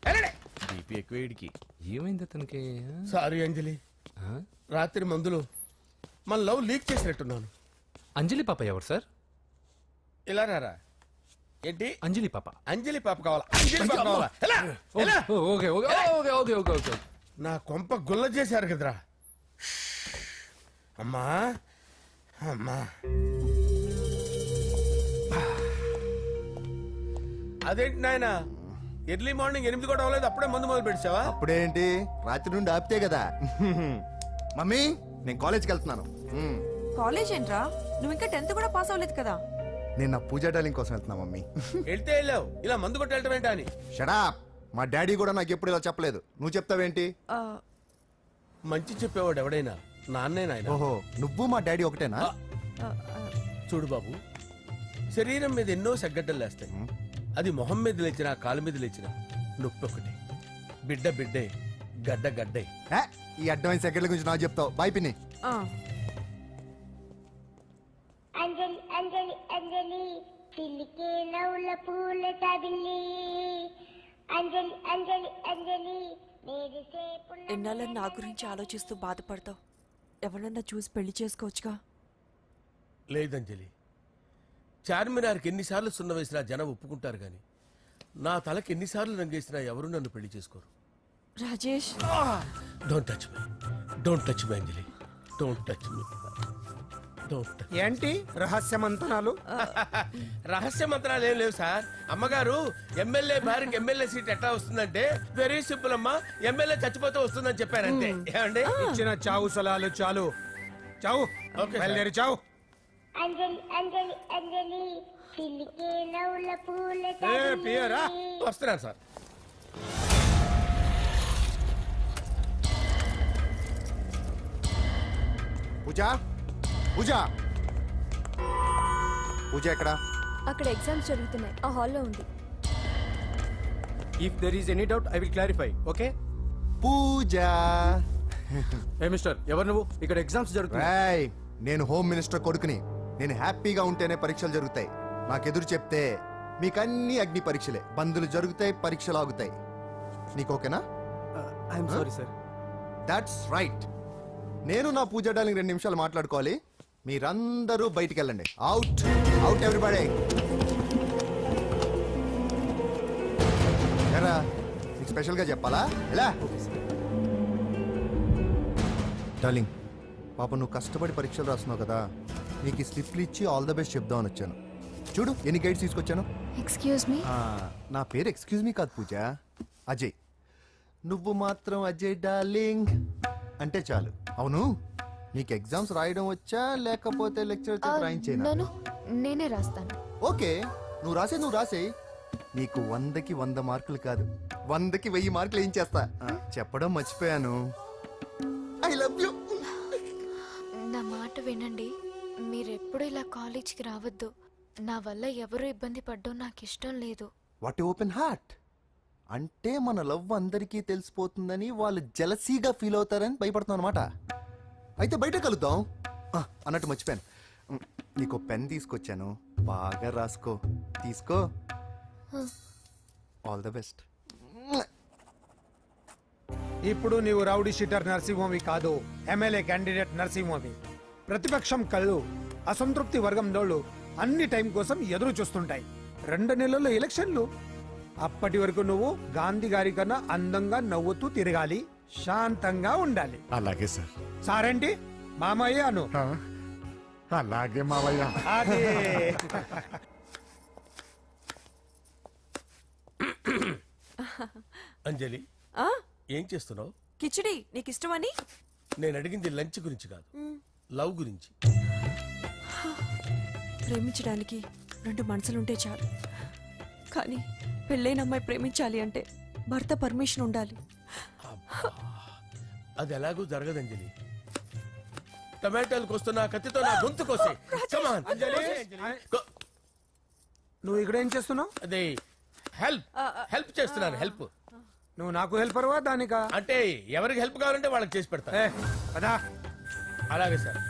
వెళ్ళండి. బీపీ ఎక్కువ వీడికి. ఏమైంది అతనికి? సారీ అంజలి, రాత్రి మందులో మన లవ్ లీక్ చేసినట్టున్నాను. అంజలి పాప ఎవరు సార్? ఇలా రారా. ఏంటి అంజలి పాప? అంజలి పాప కావాలా? అంజలి పాప కావాలా? ఎలా? ఎలా? Okay okay okay okay okay okay. నా కొంప గుల్ల చేశారు కదరా. అమ్మా అమ్మా, అదేంటి నాయన, ఎర్లీ మార్నింగ్ 8 కూడా అవ్వలేదు, అప్పుడే మందు మొదలు పెడిచావా? అప్పుడేంటి, రాత్రి నుండి ఆపితే కదా. మమ్మీ నేను కాలేజ్కి వెళ్తున్నాను. కాలేజ్ ఏంట్రా, నువ్వు ఇంకా 10th కూడా పాస్ అవ్వలేదు కదా. నేను నా పూజా డాలింగ్ కోసం వెళ్తున్నా మమ్మీ. వెళ్తే వెళ్ళావు, ఇలా మందు కొట్టి వెళ్ళటం ఏంటా అని. షడా, మా డాడీ కూడా నాకు ఎప్పుడు ఇలా చెప్పలేదు. నువ్వు చెప్తావేంటి? మంచి చెప్పేవాడు ఎవడైనా నాన్నే నాయన. ఓహో, నువ్వు మా డాడీ ఒకటేనా? చూడు బాబు, శరీరం మీద ఎన్నో సగ్గడ్డలు లేస్తాయి. అది మొహం మీద లేచినా కాలు మీద లేచినా నొప్పి ఒకటి. బిడ్డ బిడ్డే, గడ్డ గడ్డే. ఈ అడ్వాన్స్ సెకండ్ల గురించి నాకు చెప్తావు. బాయ్ పిన్ని. అంజలి అంజలి అంజలి పిల్లికే నవ్వుల పూల తబిల్లి. అంజలి అంజలి అంజలి ఎన్నాళ్ళని నా గురించి ఆలోచిస్తూ బాధపడతావు. ఎవరన్నా చూసి పెళ్లి చేసుకోవచ్చుగా. లేదంజలి, చార్మినార్కి ఎన్నిసార్లు సున్న వేసినా జనం ఒప్పుకుంటారు గాని నా తలకి ఎన్నిసార్లు రంగేసినా ఎవరు నన్ను పెళ్లి చేసుకోరు. Rajesh, don't touch me, don't touch me Anjali, don't touch me. ఏంటి రహస్య మంతనాలు? రహస్య మంత్రాలు ఏం లేవు సార్. అమ్మగారు ఎమ్మెల్యే భార్యకి ఎమ్మెల్యే సీట్ ఎట్లా వస్తుందంటే వెరీ సింపుల్ అమ్మా, ఎమ్మెల్యే చచ్చిపోతే వస్తుందని చెప్పారంటే. ఏమండి, ఇచ్చిన చావు సలాలు చాలు. చావు, బయలుదేరి చావు. అంజలి అంజలి అంజలి పిల్లికే నవ్వుల పూల పియరా వస్తున్నాను సార్. పూజ, పూజ, పూజ ఎక్కడా? అక్కడ ఎగ్జామ్స్ జరుగుతున్నాయి, ఆ హాల్లో ఉంది. If there is any doubt I will clarify. Okay Pooja. ఏ మిస్టర్, ఎవరు నువ్వు? ఇక్కడ ఎగ్జామ్స్ జరుగుతున్నాయి. నేను హోమ్ మినిస్టర్ కొడుకుని. నేను హ్యాపీగా ఉంటేనే పరీక్షలు జరుగుతాయి. నాకెదురు చెప్తే మీకన్నీ అగ్ని పరీక్షలే. బందులు జరుగుతాయి, పరీక్షలు ఆగుతాయి. నీకు ఓకేనా? I'm sorry sir. That's right. నేను నా పూజ డార్లింగ్ 2 నిమిషాలు మాట్లాడుకోవాలి. మీరందరూ బయటికి వెళ్ళండి. Out out everybody. ఎరా, నీకు స్పెషల్గా చెప్పాలా? ఎలా డార్లింగ్, పాప నువ్వు కష్టపడి పరీక్షలు రాస్తున్నావు కదా, నీకు ఈ స్లిప్లు ఇచ్చి ఆల్ ద బెస్ట్ చెప్దామని వచ్చాను. చూడు ఎన్ని గైడ్స్ తీసుకొచ్చాను. Excuse me. నా పేరు ఎక్స్క్యూజ్ మీ కాదు పూజ, అజయ్. నువ్వు మాత్రం అజయ్ డార్లింగ్ అంటే చాలు. అవును, నీకు ఎగ్జామ్స్ రాయడం వచ్చా లేకపోతే లెక్చర్ రాయించేనా? నేనే రాస్తాను. ఓకే, నువ్వు రాసే. నీకు 100కి 100 మార్కులు కాదు, 100కి 1000 మార్కులు ఏం చేస్తా. చెప్పడం మర్చిపోయాను, ఐ లవ్ యూ. నా మాట వినండి, మీరెప్పుడు ఇలా కాలేజ్కి రావద్దు. నా వల్ల ఎవరు ఇబ్బంది పడ్డం నాకు ఇష్టం లేదు. వాట్ ఓపెన్ హార్ట్ అంటే మన లవ్ అందరికీ తెలిసిపోతుందని వాళ్ళు జలసీగా ఫీల్ అవుతారని భయపడుతున్నాం అనమాట. అయితే బయట కలుద్దాం. అన్నట్టు మర్చిపోయాను, నీకు పెన్ తీసుకొచ్చాను, బాగా రాసుకో. తీసుకో. All the best. ఇప్పుడు నీవు రౌడీ షీటర్ నరసింహవి కాదు, ఎమ్మెల్యే క్యాండిడేట్ నరసింహవి. ప్రతిపక్షం కళ్ళు అసంతృప్తి వర్గంలోళ్ళు అన్ని టైం కోసం ఎదురు చూస్తుంటాయి. 2 నెలల్లో ఎలక్షన్లు. అప్పటి వరకు నువ్వు గాంధీ గారి కన్నా అందంగా నవ్వుతూ తిరగాలి, శాంతంగా ఉండాలి. అలాగే సార్. సారేంటి మామయ్య అను. అలాగే మావయ్య. అదే. అంజలి, ఏం చేస్తున్నావు? కిచిడి నీకు ఇష్టమని. నేను అడిగింది లంచ్ గురించి కాదు, లవ్ గురించి. ప్రేమించడానికి 2 మనసులుంటే చాలు, కానీ పెళ్ళైన అమ్మాయి ప్రేమించాలి అంటే భర్త పర్మిషన్ ఉండాలి. అది ఎలాగూ జరగదు అంజలి. టమాటాలు కోస్తున్నా కత్తితో నా గొంతు కోసే. Come on, అంజలి. నువ్వు ఇక్కడ ఏం చేస్తున్నావు? అదే హెల్ప్ చేస్తున్నాను. హెల్ప్. నువ్వు నాకు హెల్పర్వా దానికా? అంటే ఎవరికి హెల్ప్ కావాలంటే వాళ్ళకి చేసి పెడతా. కదా. అలాగే సార్.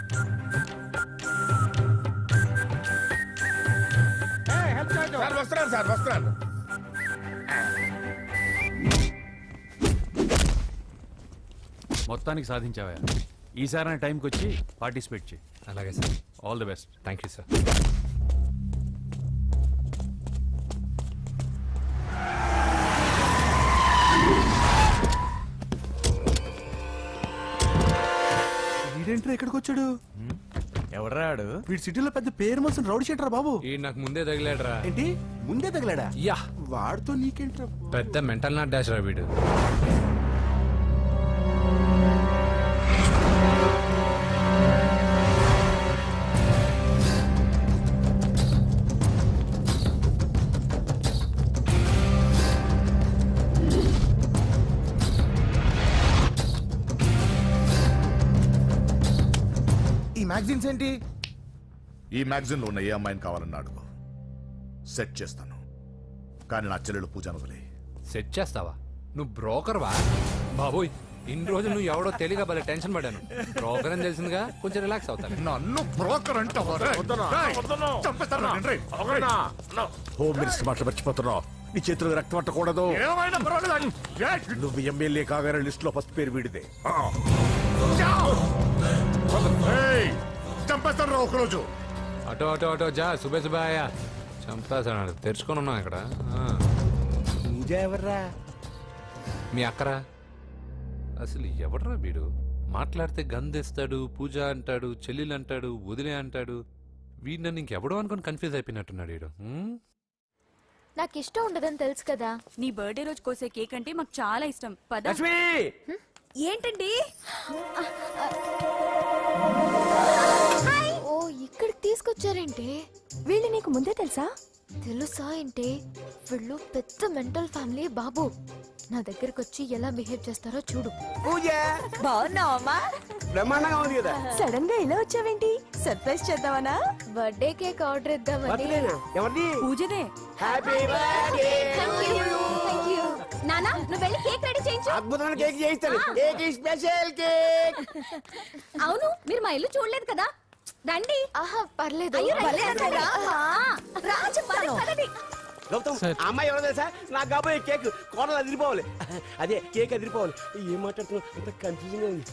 సార్ వస్తున్నాను. మొత్తానికి సాధించావా? ఈసారి టైంకి వచ్చి పార్టిసిపేట్ చేయి. అలాగే sir. All the best. Thank you sir. వీడేంట్రా ఇక్కడికి వచ్చాడు? ఎవడ్రాడు? వీడి సిటీలో పెద్ద పేరు మోసిన రౌడీ షీటర్ బాబు. ఈ నాకు ముందే తగిలాడరా. ఏంటి ముందే తగిలాడా? యా, వాడితో నీకేంట్రా? పెద్ద మెంటల్ నాట్ డాష్ రా వీడు. మ్యాగజైన్స్ ఏంటి? ఈ మ్యాగజైన్ లో ఉన్న ఏ అమ్మాయిని కావాలన్నా అడుగు, సెట్ చేస్తాను. కానీ నా చెల్లెలు పూజను వదిలే. సెట్ చేస్తావా? నువ్వు బ్రోకర్వా? బాబోయ్, ఇన్ని రోజులు నువ్వు ఎవడో తెలియక భలే టెన్షన్ పడ్డాను. బ్రోకర్ అని తెలిసిందిగా కొంచెం రిలాక్స్ అవుతాను. నన్ను బ్రోకర్ అంటావా? హోమ్ మినిస్టర్ మాటలు మర్చిపోతున్నావు. నీ చేతులకు రక్తం పట్టకూడదు. నువ్వు ఎమ్మెల్యే కాగానే లిస్ట్ లో ఫస్ట్ పేరు వీడిదే. చంపేస్తాను ఒకరోజు. అటో జా సుబేసుబాయా చంపేస్తాడు. తెరుచుకొని ఉన్నాం ఇక్కడ. పూజ ఎవర్రా? మీ అక్కరా? అసలు ఎవడరా వీడు? మాట్లాడితే గంధేస్తాడు, పూజ అంటాడు, చెల్లెలు అంటాడు, వదిలే అంటాడు. వీడు నన్ను ఇంకెవడో అనుకుని కన్ఫ్యూజ్ అయిపోయినట్టున్నాడు వీడు. నాకు ఇష్టం ఉండదని తెలుసు కదా. నీ బర్త్డే రోజు కోసే కేక్ అంటే మాకు చాలా ఇష్టం. పద. ఏంటండి? ఓ, ఇక్కడికి తీసుకొచ్చారేంటి? వీళ్ళు నీకు ముందే తెలుసా? తెలుసా ఏంటి? వీళ్ళు పెద్ద మెంటల్ ఫ్యామిలీ బాబు. నా దగ్గరకు వచ్చి ఎలా బిహేవ్ చేస్తారో చూడు. పూజ బాగున్నావమ్మా? బ్రహ్మాండంగా ఉంది కదా. సడన్ గా ఇలా వచ్చావేంటి? సర్ప్రైజ్ చేద్దామనా? బర్త్డే కేక్ ఆర్డర్ ఇద్దామని. బర్త్డేనా? ఎవరిది? పూజదే. Happy birthday. Thank you. నానా, నువ్వు వెళ్ళి కేక్ రెడీ చేయించు. అద్భుతమైన కేక్ చేయిస్తాను. Cake special cake. అవును, మీరు మా ఇల్లు చూడలేదు కదా. రండి. ఆహా, పర్లేదు. అయ్యో, రండి, రండి. పదండి. గౌతమ్, ఆ అమ్మాయి ఎవరో తెలుసా? నాకు కాబోయే కేక్ కోడలు అదిరిపోవాలి. అదే కేక్ అదిరిపోవాలి. ఏం మాట్లాడుతున్నావు? అంత కన్ఫ్యూజన్ గా ఉంది.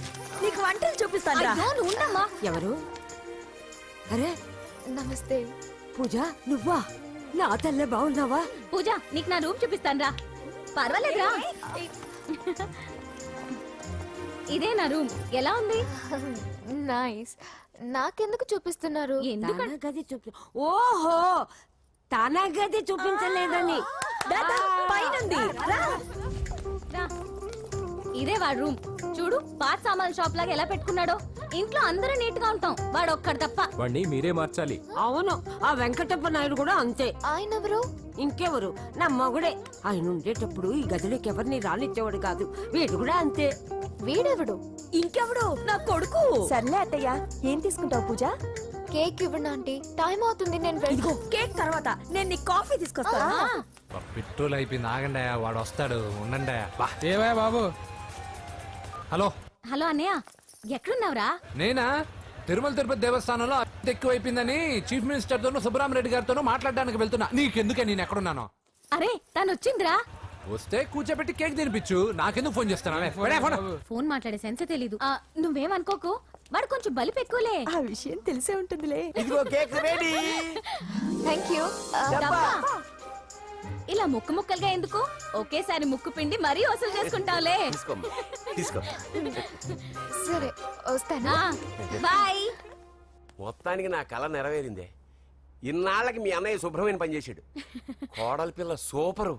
నీకు వంటలు చూపిస్తాను. అయ్యో, నువ్వు ఉండమ్మా. ఎవరు? అరే నమస్తే. పూజ, నువ్వా? నా తల్లే బాగున్నావా? పూజ, నీకు నా రూమ్ చూపిస్తాను రా. పర్వాలేదురా. ఇదే నా రూమ్ ఎలా ఉంది? నైస్. నాకెందుకు చూపిస్తున్నారు? ఎందుకంటే తన గది చూపి ఓహో తన గది చూపించలేదని. రా. ఇదే వాడు రూమ్. చూడు పాత సామాన్ షాప్ లాగా ఎలా పెట్టుకున్నాడో. ఇంట్లో అందరూ నీట్ గా ఉంటాం, వాడు ఒక్కడు తప్ప. వాడిని మీరే మార్చాలి. అవును, ఆ వెంకటప్ప నాయుడు కూడా అంతే. ఆయన ఎవరు? ఇంకెవరు, నా మగుడే. ఆయన ఉండేటప్పుడు ఈ గదిలోకి ఎవరిని రానిచ్చేవాడు కాదు. వీడు కూడా అంతే. వీడెవడు? ఇంకెవడు? నా కొడుకు. సర్లే అత్తయ్య, ఏం తీసుకుంటావు పూజ? కేక్ ఇవ్వండి ఆంటీ, టైం అవుతుంది. నేను ఇదిగో కేక్ తర్వాత నేను నీకు కాఫీ తీసుకొస్తాను. పెట్రోల్ అయిపోయింది, ఆగండి వాడు వస్తాడు, ఉండండి. ఏవా బాబు? హలో హలో అన్నయ్య, ఎక్కడున్నావురా? నేనా తిరుమల తిరుపతి దేవస్థానంలో అత్యంత ఎక్కువైపోయిందని చీఫ్ మినిస్టర్ తోనూ సుబ్బరామరెడ్డి గారితోనూ మాట్లాడడానికి వెళ్తున్నా. నీకెందుకే నేను ఎక్కడున్నాను? అరే తను వచ్చిందిరా. వస్తే కూర్చోబెట్టి కేక్ తినిపించు, నాకెందుకు ఫోన్ చేస్తాను? ఫోన్ మాట్లాడే సెన్స్ తెలీదు. నువ్వేమనుకోకు, వాడు కొంచెం బలిపు ఎక్కువలే. ఆ విషయం తెలిసే ఉంటుందిలే. ఇదిగో కేక్ రెడీ. Thank you. డబ్బా. ఇలా ముక్కు ముక్కలుగా ఎందుకు, ఒకేసారి ముక్కు పిండి మరీ వసూలు చేసుకుంటావులే. తీసుకో. సరే వస్తానా? బాయ్. మొత్తానికి నా కళ నెరవేరిందే. ఇన్నాళ్ళకి మీ అన్నయ్య శుభ్రమైన పని చేశాడు. కోడలి పిల్ల సూపరు.